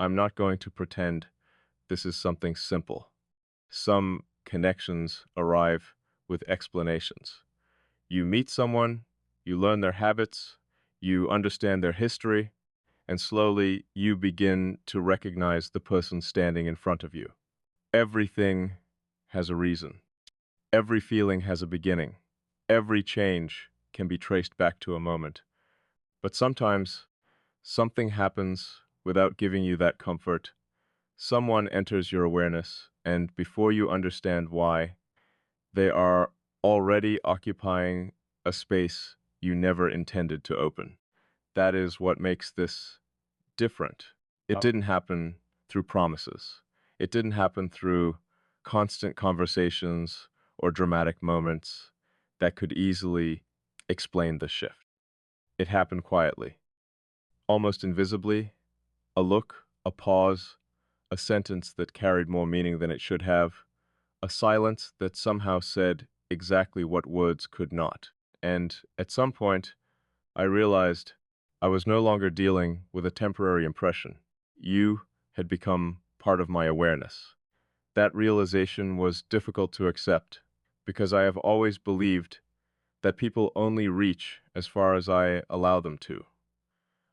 I'm not going to pretend this is something simple. Some connections arrive with explanations. You meet someone, you learn their habits, you understand their history, and slowly you begin to recognize the person standing in front of you. Everything has a reason. Every feeling has a beginning. Every change can be traced back to a moment. But sometimes something happens without giving you that comfort. Someone enters your awareness, and before you understand why, they are already occupying a space you never intended to open. That is what makes this different. It didn't happen through promises. It didn't happen through constant conversations or dramatic moments that could easily explain the shift. It happened quietly, almost invisibly, a look, a pause, a sentence that carried more meaning than it should have, a silence that somehow said exactly what words could not. And at some point, I realized I was no longer dealing with a temporary impression. You had become part of my awareness. That realization was difficult to accept because I have always believed that people only reach as far as I allow them to.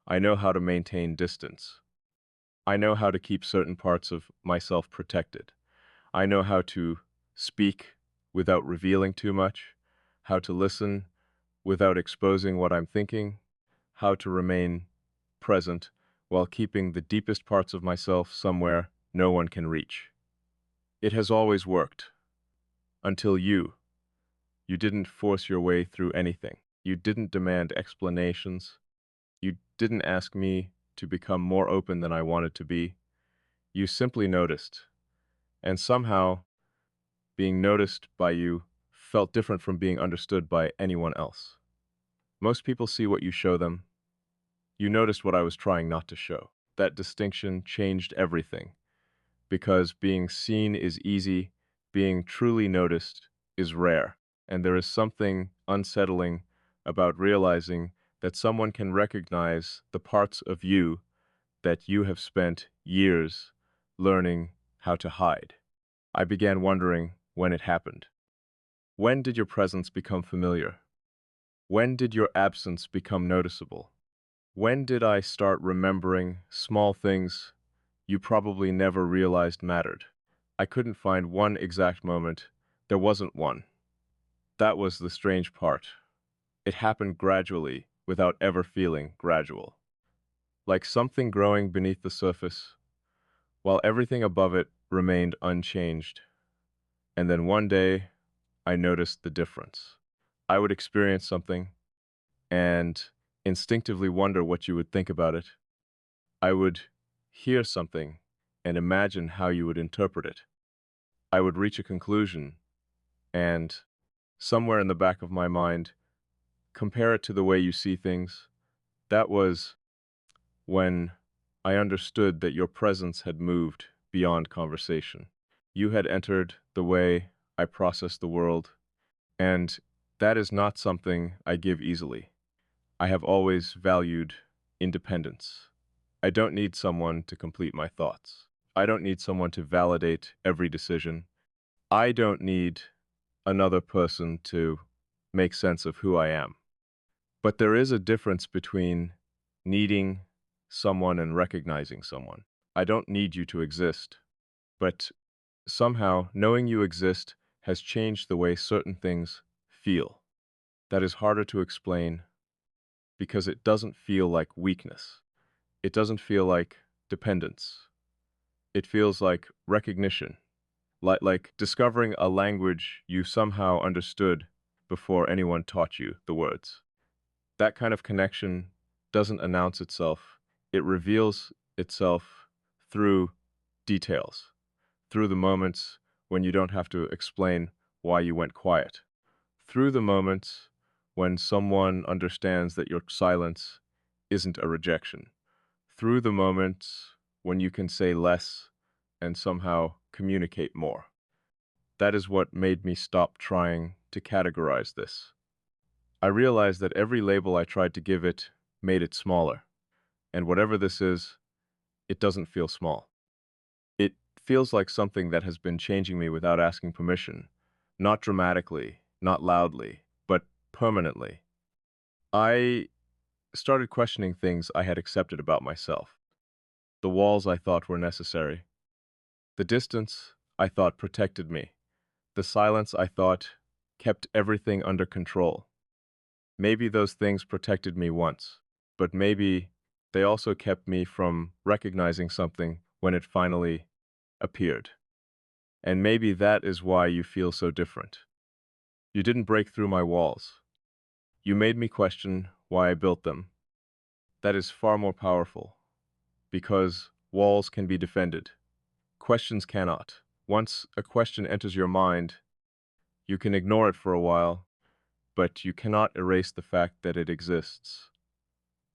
I know how to maintain distance. I know how to keep certain parts of myself protected. I know how to speak without revealing too much, how to listen without exposing what I'm thinking, how to remain present while keeping the deepest parts of myself somewhere no one can reach. It has always worked, until you didn't force your way through anything. You didn't demand explanations. You didn't ask me to become more open than I wanted to be. You simply noticed, and somehow being noticed by you felt different from being understood by anyone else. Most people see what you show them. You noticed what I was trying not to show. That distinction changed everything, because being seen is easy, being truly noticed is rare, and there is something unsettling about realizing that someone can recognize the parts of you that you have spent years learning how to hide. I began wondering when it happened. When did your presence become familiar? When did your absence become noticeable? When did I start remembering small things you probably never realized mattered? I couldn't find one exact moment. There wasn't one. That was the strange part. It happened gradually, without ever feeling gradual. Like something growing beneath the surface, while everything above it remained unchanged. And then one day, I noticed the difference. I would experience something and instinctively wonder what you would think about it. I would hear something and imagine how you would interpret it. I would reach a conclusion and, somewhere in the back of my mind, compare it to the way you see things. That was when I understood that your presence had moved beyond conversation. You had entered the way I process the world, and that is not something I give easily. I have always valued independence. I don't need someone to complete my thoughts. I don't need someone to validate every decision. I don't need another person to make sense of who I am. But there is a difference between needing someone and recognizing someone. I don't need you to exist, but somehow knowing you exist has changed the way certain things feel. That is harder to explain because it doesn't feel like weakness. It doesn't feel like dependence. It feels like recognition, like discovering a language you somehow understood before anyone taught you the words. That kind of connection doesn't announce itself. It reveals itself through details, through the moments when you don't have to explain why you went quiet, through the moments when someone understands that your silence isn't a rejection, through the moments when you can say less and somehow communicate more. That is what made me stop trying to categorize this. I realized that every label I tried to give it made it smaller, and whatever this is, it doesn't feel small. It feels like something that has been changing me without asking permission. Not dramatically, not loudly, but permanently. I started questioning things I had accepted about myself. The walls I thought were necessary. The distance I thought protected me. The silence I thought kept everything under control. Maybe those things protected me once, but maybe they also kept me from recognizing something when it finally appeared. And maybe that is why you feel so different. You didn't break through my walls. You made me question why I built them. That is far more powerful, because walls can be defended. Questions cannot. Once a question enters your mind, you can ignore it for a while, but you cannot erase the fact that it exists.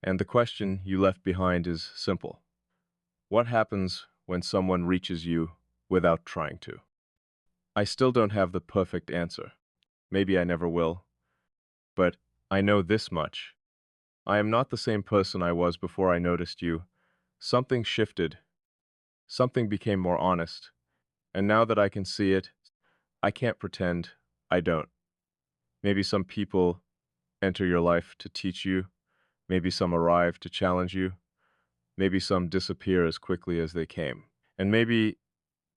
And the question you left behind is simple. What happens when someone reaches you without trying to? I still don't have the perfect answer. Maybe I never will. But I know this much. I am not the same person I was before I noticed you. Something shifted. Something became more honest. And now that I can see it, I can't pretend I don't. Maybe some people enter your life to teach you. Maybe some arrive to challenge you. Maybe some disappear as quickly as they came. And maybe,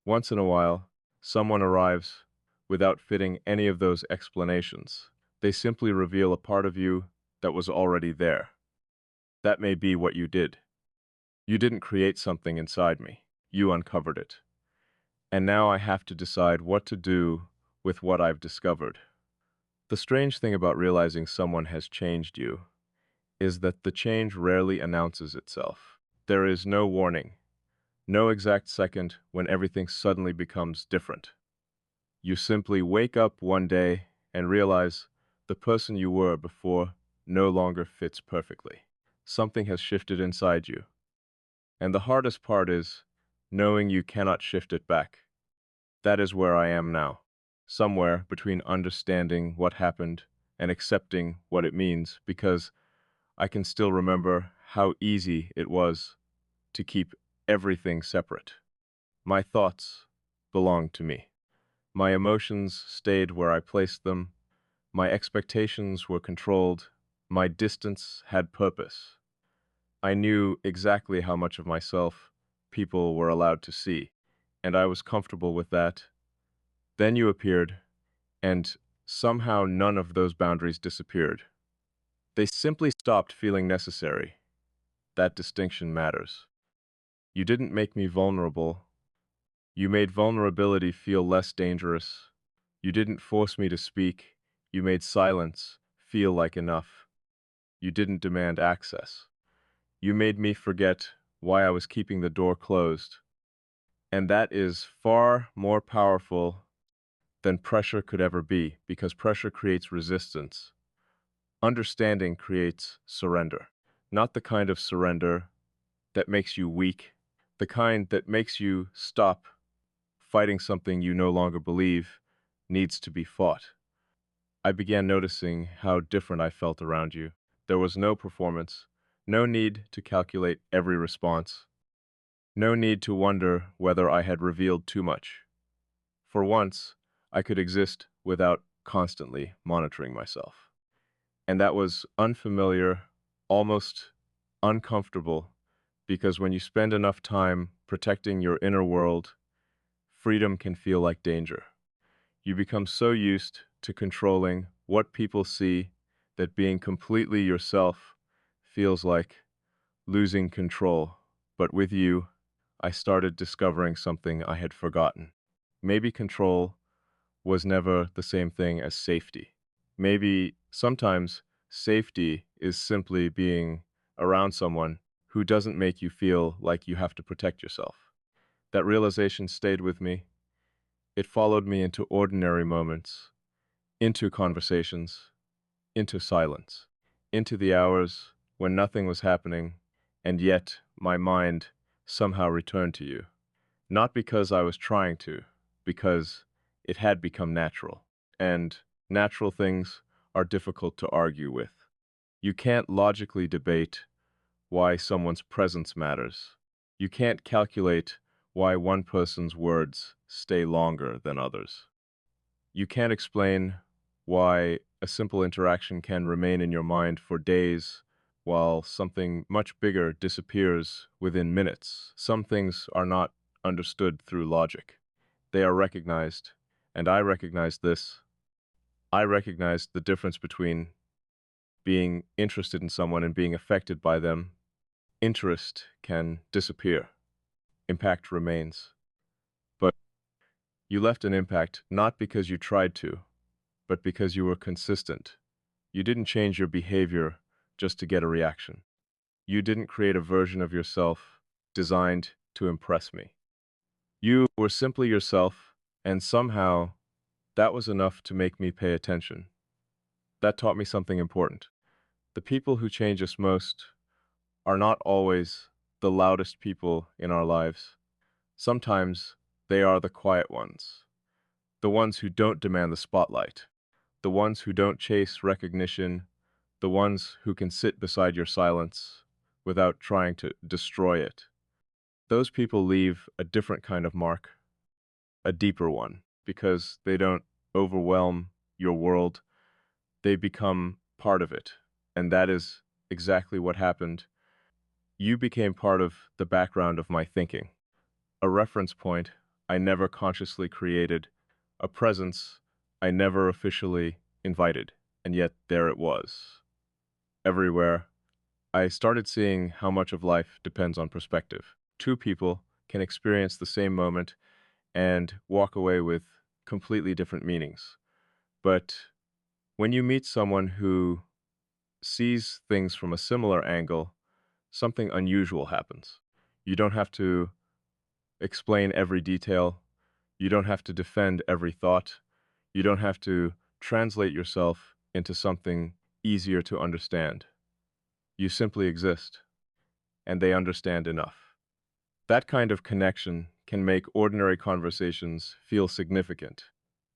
once in a while, someone arrives without fitting any of those explanations. They simply reveal a part of you that was already there. That may be what you did. You didn't create something inside me. You uncovered it. And now I have to decide what to do with what I've discovered. The strange thing about realizing someone has changed you is that the change rarely announces itself. There is no warning, no exact second when everything suddenly becomes different. You simply wake up one day and realize the person you were before no longer fits perfectly. Something has shifted inside you. And the hardest part is knowing you cannot shift it back. That is where I am now, somewhere between understanding what happened and accepting what it means, because I can still remember how easy it was to keep everything separate. My thoughts belonged to me. My emotions stayed where I placed them. My expectations were controlled. My distance had purpose. I knew exactly how much of myself people were allowed to see, and I was comfortable with that. Then you appeared, and somehow none of those boundaries disappeared. They simply stopped feeling necessary. That distinction matters. You didn't make me vulnerable. You made vulnerability feel less dangerous. You didn't force me to speak. You made silence feel like enough. You didn't demand access. You made me forget why I was keeping the door closed. And that is far more powerful than pressure could ever be, because pressure creates resistance. Understanding creates surrender. Not the kind of surrender that makes you weak, the kind that makes you stop fighting something you no longer believe needs to be fought. I began noticing how different I felt around you. There was no performance, no need to calculate every response, no need to wonder whether I had revealed too much. For once, I could exist without constantly monitoring myself. And that was unfamiliar, almost uncomfortable, because when you spend enough time protecting your inner world, freedom can feel like danger. You become so used to controlling what people see that being completely yourself feels like losing control. But with you, I started discovering something I had forgotten. Maybe control was never the same thing as safety. Maybe sometimes safety is simply being around someone who doesn't make you feel like you have to protect yourself. That realization stayed with me. It followed me into ordinary moments, into conversations, into silence, into the hours when nothing was happening, and yet my mind somehow returned to you. Not because I was trying to, because it had become natural. And natural things are difficult to argue with. You can't logically debate why someone's presence matters. You can't calculate why one person's words stay longer than others. You can't explain why a simple interaction can remain in your mind for days while something much bigger disappears within minutes. Some things are not understood through logic. They are recognized, and I recognize this. I recognize the difference between being interested in someone and being affected by them. Interest can disappear. Impact remains. But you left an impact not because you tried to, but because you were consistent. You didn't change your behavior just to get a reaction. You didn't create a version of yourself designed to impress me. You were simply yourself, and somehow that was enough to make me pay attention. That taught me something important. The people who change us most are not always the loudest people in our lives. Sometimes they are the quiet ones, the ones who don't demand the spotlight, the ones who don't chase recognition, the ones who can sit beside your silence without trying to destroy it. Those people leave a different kind of mark, a deeper one, because they don't overwhelm your world, they become part of it. And that is exactly what happened. You became part of the background of my thinking, a reference point I never consciously created, a presence I never officially invited, and yet there it was. Everywhere, I started seeing how much of life depends on perspective. Two people can experience the same moment and walk away with completely different meanings. But when you meet someone who sees things from a similar angle, something unusual happens. You don't have to explain every detail. You don't have to defend every thought. You don't have to translate yourself into something easier to understand. You simply exist, and they understand enough. That kind of connection can make ordinary conversations feel significant,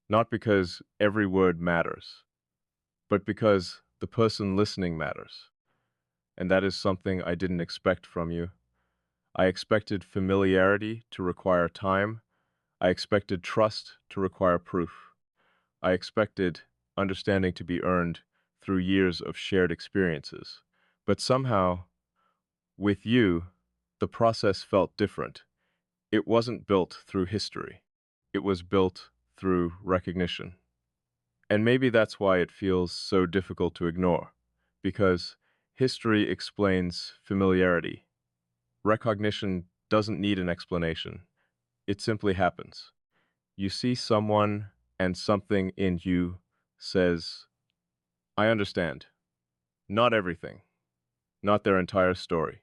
not because every word matters, but because the person listening matters. And that is something I didn't expect from you. I expected familiarity to require time. I expected trust to require proof. I expected understanding to be earned through years of shared experiences. But somehow, with you, the process felt different. It wasn't built through history. It was built through recognition. And maybe that's why it feels so difficult to ignore, because history explains familiarity. Recognition doesn't need an explanation. It simply happens. You see someone and something in you says, I understand. Not everything, not their entire story,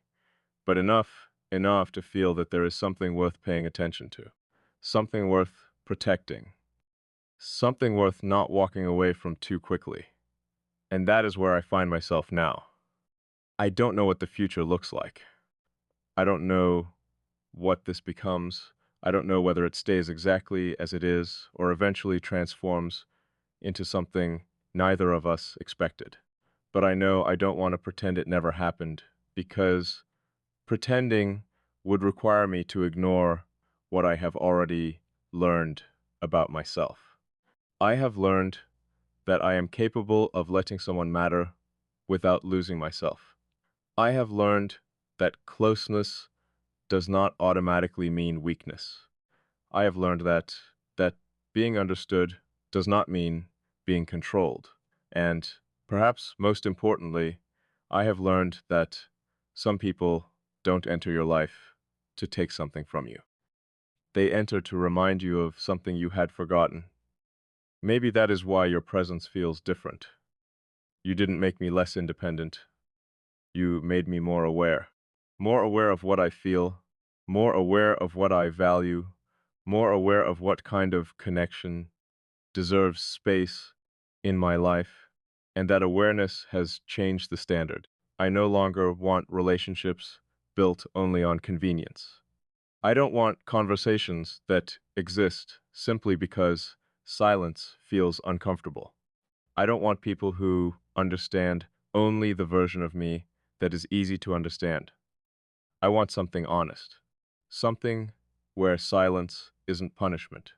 but enough to feel that there is something worth paying attention to, something worth protecting, something worth not walking away from too quickly. And that is where I find myself now. I don't know what the future looks like. I don't know what this becomes. I don't know whether it stays exactly as it is or eventually transforms into something neither of us expected. But I know I don't want to pretend it never happened, because pretending would require me to ignore what I have already learned about myself. I have learned that I am capable of letting someone matter without losing myself. I have learned that closeness does not automatically mean weakness. I have learned that being understood does not mean being controlled. And perhaps most importantly, I have learned that some people don't enter your life to take something from you. They enter to remind you of something you had forgotten. Maybe that is why your presence feels different. You didn't make me less independent. You made me more aware of what I feel, more aware of what I value, more aware of what kind of connection deserves space in my life, and that awareness has changed the standard. I no longer want relationships built only on convenience. I don't want conversations that exist simply because silence feels uncomfortable. I don't want people who understand only the version of me that is easy to understand. I want something honest. Something where silence isn't punishment,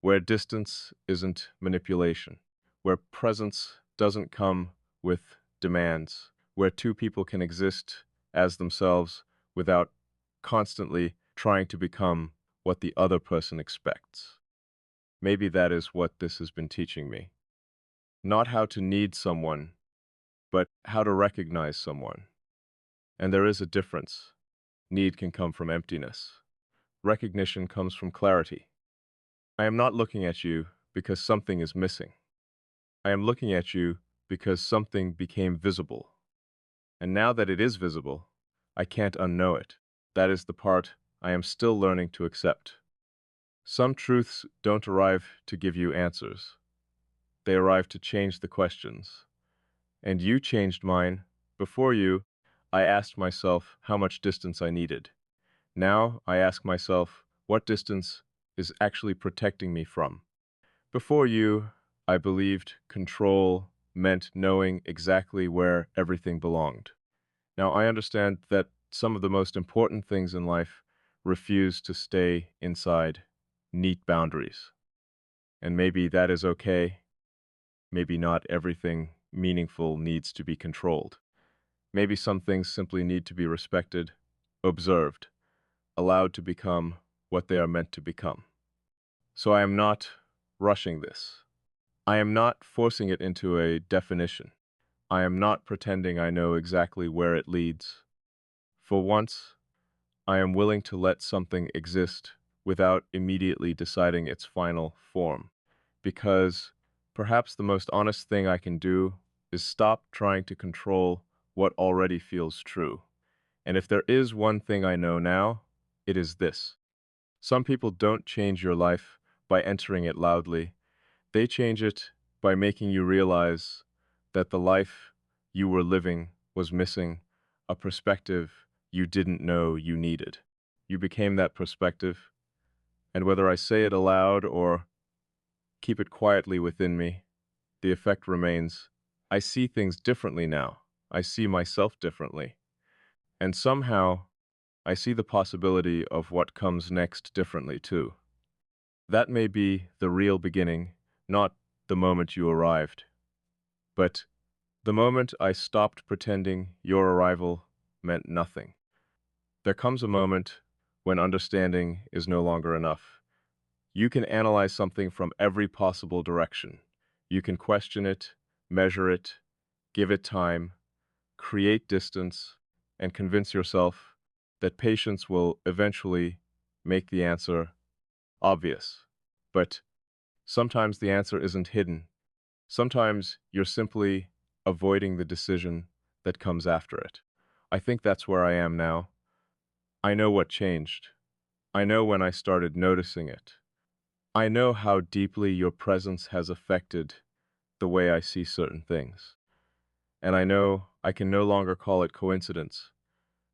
where distance isn't manipulation, where presence doesn't come with demands, where two people can exist as themselves without constantly trying to become what the other person expects. Maybe that is what this has been teaching me. Not how to need someone, but how to recognize someone. And there is a difference. Need can come from emptiness. Recognition comes from clarity. I am not looking at you because something is missing. I am looking at you because something became visible. And now that it is visible, I can't unknow it. That is the part I am still learning to accept. Some truths don't arrive to give you answers. They arrive to change the questions. And you changed mine. Before you, I asked myself how much distance I needed. Now I ask myself what distance is actually protecting me from. Before you, I believed control meant knowing exactly where everything belonged. Now I understand that some of the most important things in life refuse to stay inside neat boundaries. And maybe that is okay. Maybe not everything meaningful needs to be controlled. Maybe some things simply need to be respected, observed, allowed to become what they are meant to become. So I am not rushing this. I am not forcing it into a definition. I am not pretending I know exactly where it leads. For once, I am willing to let something exist without immediately deciding its final form. Because perhaps the most honest thing I can do is stop trying to control what already feels true. And if there is one thing I know now, it is this. Some people don't change your life by entering it loudly. They change it by making you realize that the life you were living was missing a perspective you didn't know you needed. You became that perspective, and whether I say it aloud or keep it quietly within me, the effect remains. I see things differently now. I see myself differently. And somehow, I see the possibility of what comes next differently too. That may be the real beginning, not the moment you arrived, but the moment I stopped pretending your arrival meant nothing. There comes a moment when understanding is no longer enough. You can analyze something from every possible direction. You can question it, measure it, give it time, create distance, and convince yourself that patience will eventually make the answer obvious. But sometimes the answer isn't hidden. Sometimes you're simply avoiding the decision that comes after it. I think that's where I am now. I know what changed. I know when I started noticing it. I know how deeply your presence has affected the way I see certain things. And I know I can no longer call it coincidence.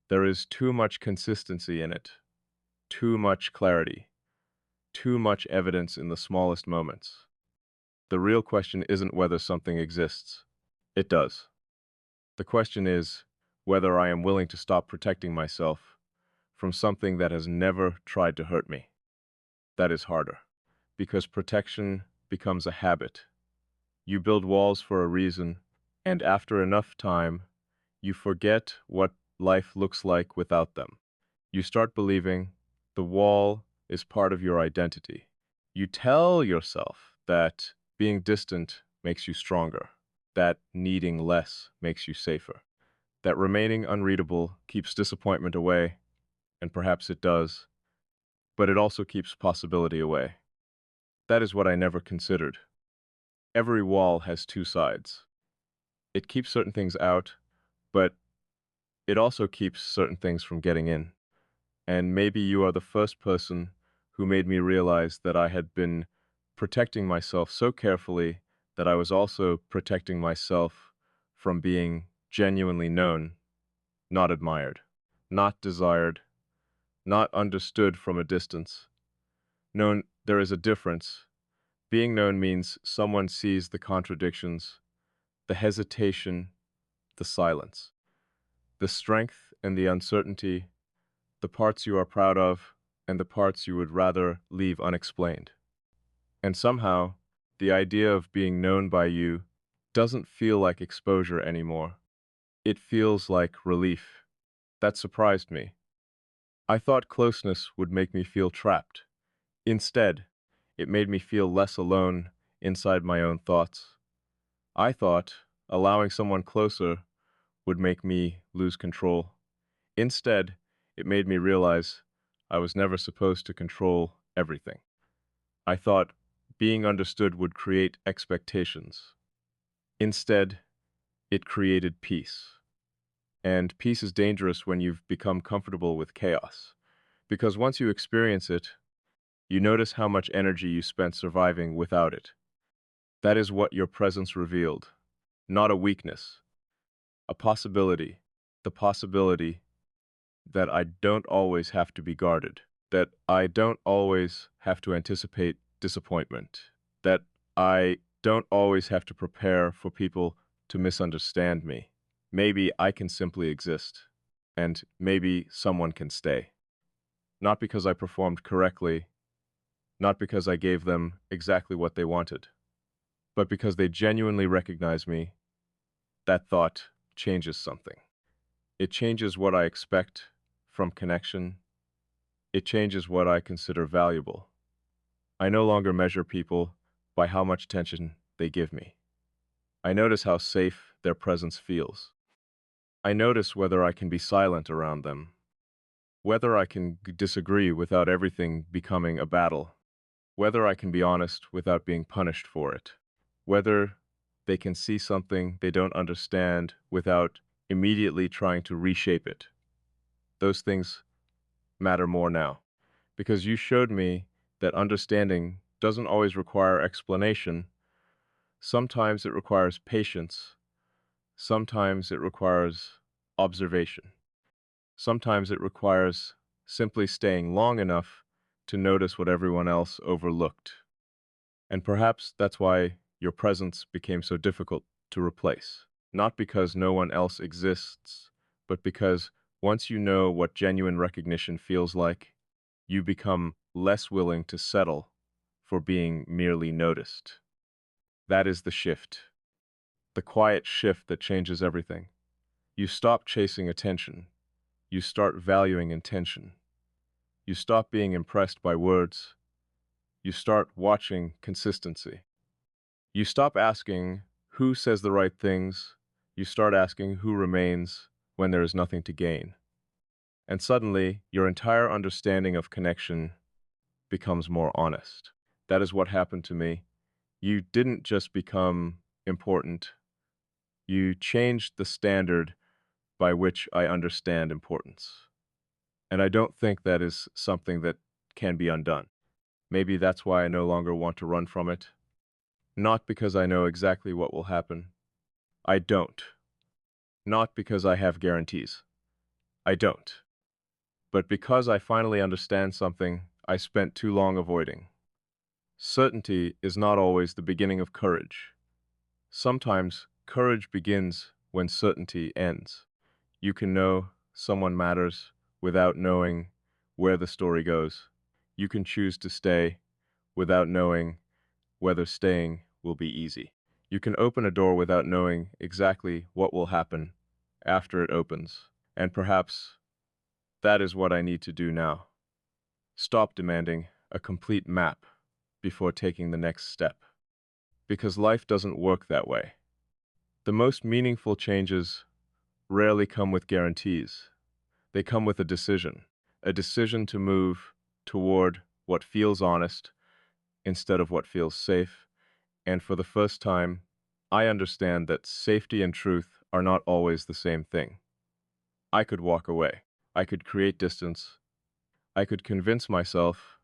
There is too much consistency in it, too much clarity, too much evidence in the smallest moments. The real question isn't whether something exists. It does. The question is whether I am willing to stop protecting myself from something that has never tried to hurt me. That is harder, because protection becomes a habit. You build walls for a reason, and after enough time, you forget what life looks like without them. You start believing the wall is part of your identity. You tell yourself that being distant makes you stronger, that needing less makes you safer, that remaining unreadable keeps disappointment away, and perhaps it does, but it also keeps possibility away. That is what I never considered. Every wall has two sides. It keeps certain things out, but it also keeps certain things from getting in. And maybe you are the first person who made me realize that I had been protecting myself so carefully that I was also protecting myself from being genuinely known, not admired, not desired, not understood from a distance. Known, there is a difference. Being known means someone sees the contradictions, the hesitation, the silence, the strength and the uncertainty, the parts you are proud of, and the parts you would rather leave unexplained. And somehow, the idea of being known by you doesn't feel like exposure anymore. It feels like relief. That surprised me. I thought closeness would make me feel trapped. Instead, it made me feel less alone inside my own thoughts. I thought allowing someone closer would make me lose control. Instead, it made me realize I was never supposed to control everything. I thought being understood would create expectations. Instead, it created peace. And peace is dangerous when you've become comfortable with chaos. Because once you experience it, you notice how much energy you spent surviving without it. That is what your presence revealed. Not a weakness, a possibility. The possibility that I don't always have to be guarded, that I don't always have to anticipate disappointment, that I don't always have to prepare for people to misunderstand me. Maybe I can simply exist, and maybe someone can stay. Not because I performed correctly, not because I gave them exactly what they wanted, but because they genuinely recognize me. That thought changes something. It changes what I expect from connection. It changes what I consider valuable. I no longer measure people by how much attention they give me. I notice how safe their presence feels. I notice whether I can be silent around them, whether I can disagree without everything becoming a battle, whether I can be honest without being punished for it, whether they can see something they don't understand without immediately trying to reshape it. Those things matter more now, because you showed me that understanding doesn't always require explanation. Sometimes it requires patience. Sometimes it requires observation. Sometimes it requires simply staying long enough to notice what everyone else overlooked. And perhaps that's why your presence became so difficult to replace. Not because no one else exists, but because once you know what genuine recognition feels like, you become less willing to settle for being merely noticed. That is the shift, the quiet shift that changes everything. You stop chasing attention. You start valuing intention. You stop being impressed by words. You start watching consistency. You stop asking who says the right things. You start asking who remains when there is nothing to gain. And suddenly, your entire understanding of connection becomes more honest. That is what happened to me. You didn't just become important. You changed the standard by which I understand importance. And I don't think that is something that can be undone. Maybe that's why I no longer want to run from it. Not because I know exactly what will happen. I don't. Not because I have guarantees. I don't. But because I finally understand something I spent too long avoiding. Certainty is not always the beginning of courage. Sometimes courage begins when certainty ends. You can know someone matters without knowing where the story goes. You can choose to stay without knowing whether staying will be easy. You can open a door without knowing exactly what will happen after it opens. And perhaps that is what I need to do now. Stop demanding a complete map before taking the next step. Because life doesn't work that way. The most meaningful changes rarely come with guarantees. They come with a decision to move toward what feels honest instead of what feels safe. And for the first time, I understand that safety and truth are not always the same thing. I could walk away. I could create distance. I could convince myself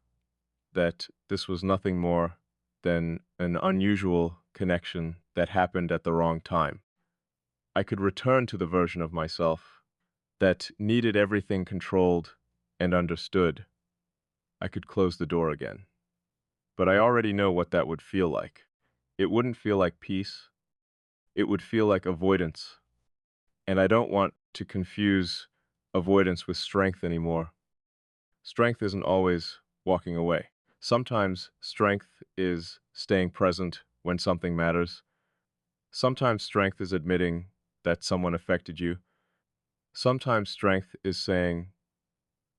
that this was nothing more than an unusual connection that happened at the wrong time. I could return to the version of myself that needed everything controlled and understood. I could close the door again. But I already know what that would feel like. It wouldn't feel like peace. It would feel like avoidance. And I don't want to confuse avoidance with strength anymore. Strength isn't always walking away. Sometimes strength is staying present when something matters. Sometimes strength is admitting that someone affected you. Sometimes strength is saying,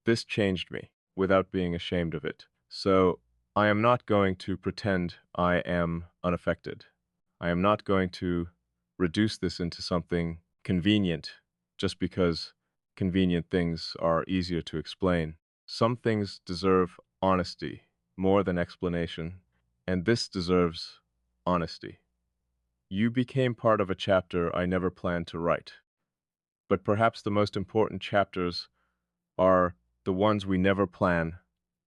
this changed me, without being ashamed of it. So I am not going to pretend I am unaffected. I am not going to reduce this into something convenient just because convenient things are easier to explain. Some things deserve honesty more than explanation, and this deserves honesty. You became part of a chapter I never planned to write, but perhaps the most important chapters are the ones we never plan.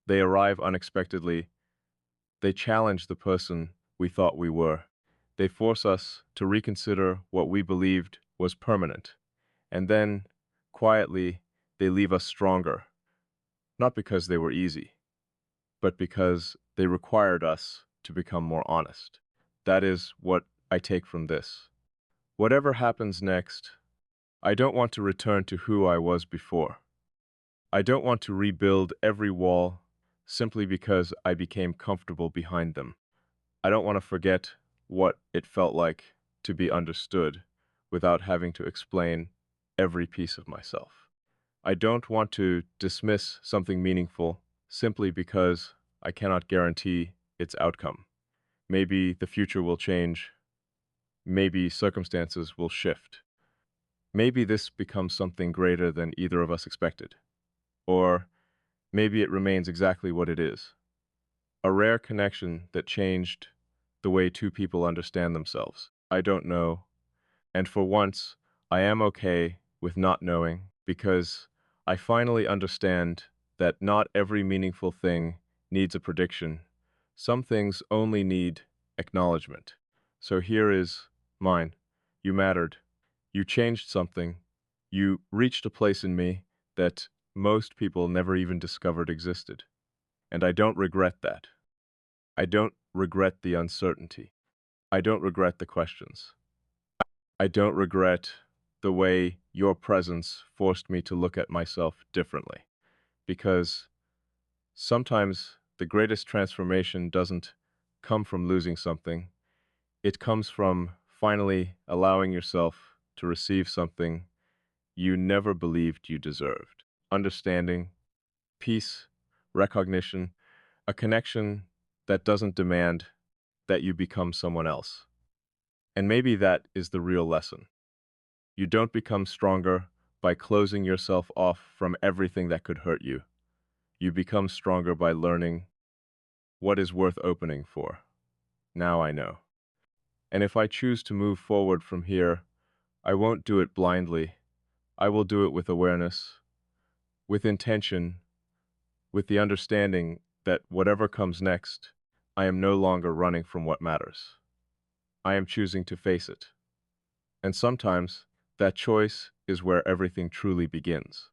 They arrive unexpectedly. They challenge the person we thought we were. They force us to reconsider what we believed was permanent. And then, quietly, they leave us stronger. Not because they were easy, but because they required us to become more honest. That is what I take from this. Whatever happens next, I don't want to return to who I was before. I don't want to rebuild every wall simply because I became comfortable behind them. I don't want to forget what it felt like to be understood without having to explain every piece of myself. I don't want to dismiss something meaningful simply because I cannot guarantee its outcome. Maybe the future will change. Maybe circumstances will shift. Maybe this becomes something greater than either of us expected. Or maybe it remains exactly what it is. A rare connection that changed the way two people understand themselves. I don't know. And for once, I am okay with not knowing because I finally understand that not every meaningful thing needs a prediction. Some things only need acknowledgement. So here is mine. You mattered. You changed something. You reached a place in me that most people never even discovered existed. And I don't regret that. I don't regret the uncertainty. I don't regret the questions. I don't regret the way your presence forced me to look at myself differently. Because sometimes the greatest transformation doesn't come from losing something. It comes from finally allowing yourself to receive something you never believed you deserved. Understanding, peace, recognition, a connection that doesn't demand that you become someone else. And maybe that is the real lesson. You don't become stronger by closing yourself off from everything that could hurt you. You become stronger by learning what is worth opening for. Now I know. And if I choose to move forward from here, I won't do it blindly. I will do it with awareness, with intention, with the understanding that whatever comes next, I am no longer running from what matters. I am choosing to face it. And sometimes that choice is where everything truly begins.